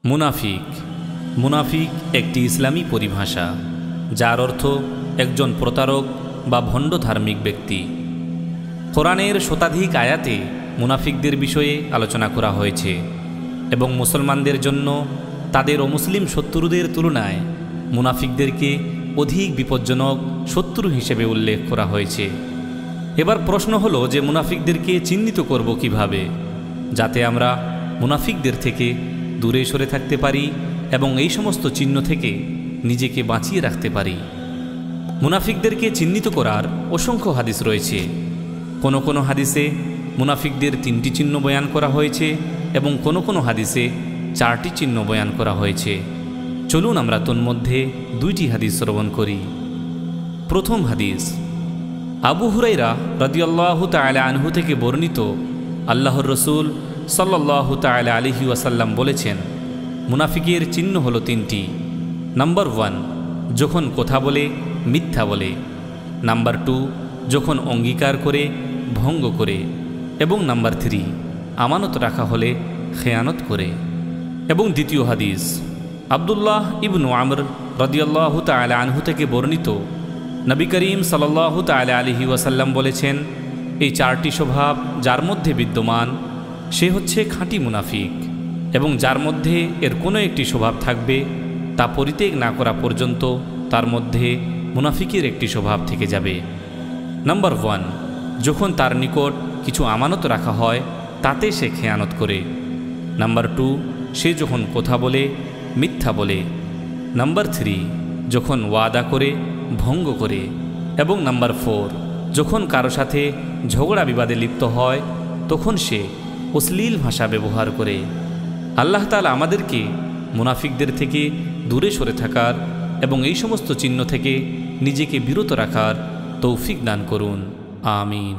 মুনাফিক মুনাফিক একটি ইসলামী পরিভাষা, যার অর্থ একজন প্রতারক বা ভণ্ড ধার্মিক ব্যক্তি। কোরআনের শতাধিক আয়াতে মুনাফিকদের বিষয়ে আলোচনা করা হয়েছে এবং মুসলমানদের জন্য তাদের অমুসলিম শত্রুদের তুলনায় মুনাফিকদেরকে অধিক বিপজ্জনক শত্রু হিসেবে উল্লেখ করা হয়েছে। এবার প্রশ্ন হলো যে মুনাফিকদেরকে চিহ্নিত করব কিভাবে, যাতে আমরা মুনাফিকদের থেকে দূরে সরে থাকতে পারি এবং এই সমস্ত চিহ্ন থেকে নিজেকে বাঁচিয়ে রাখতে পারি। মুনাফিকদেরকে চিহ্নিত করার অসংখ্য হাদিস রয়েছে। কোনো কোনো হাদিসে মুনাফিকদের 3টি চিহ্ন বয়ান করা হয়েছে এবং কোনো কোনো হাদিসে 4টি চিহ্ন বয়ান করা হয়েছে। চলুন আমরা তন্মধ্যে 2টি হাদিস শ্রবণ করি। প্রথম হাদিস, আবু হুরাইরা রাদিয়াল্লাহু তাআলা আনহু থেকে বর্ণিত, আল্লাহর রসুল সাল্লাল্লাহু তাআলা আলাইহি ওয়াসাল্লাম বলেছেন, মুনাফিকের চিহ্ন হলো 3টি। নাম্বার 1, যখন কথা বলে মিথ্যা বলে। নাম্বার 2, যখন অঙ্গীকার করে ভঙ্গ করে। এবং নাম্বার 3, আমানত রাখা হলে খেয়ানত করে। এবং দ্বিতীয় হাদিস, আব্দুল্লাহ ইবনু আমর রাদিয়াল্লাহু তাআলা আনহু থেকে বর্ণিত, নবী করিম সাল্লাল্লাহু তাআলা আলাইহি ওয়াসাল্লাম বলেছেন, এই 4টি স্বভাব যার মধ্যে বিদ্যমান সে হচ্ছে খাঁটি মুনাফিক, এবং যার মধ্যে এর কোনো একটি স্বভাব থাকবে তা পরিত্যাগ না করা পর্যন্ত তার মধ্যে মুনাফিকের একটি স্বভাব থেকে যাবে। নাম্বার 1, যখন তার নিকট কিছু আমানত রাখা হয় তাতে সে খেয়ানত করে। নাম্বার 2, সে যখন কথা বলে মিথ্যা বলে। নাম্বার 3, যখন ওয়াদা করে ভঙ্গ করে। এবং নাম্বার 4, যখন কারো সাথে ঝগড়া বিবাদে লিপ্ত হয় তখন সে অশ্লীল ভাষা ব্যবহার করে। আল্লাহ তাআলা আমাদেরকে মুনাফিকদের থেকে দূরে সরে থাকার এবং এই সমস্ত চিহ্ন থেকে নিজেকে বিরত রাখার তৌফিক দান করুন। আমিন।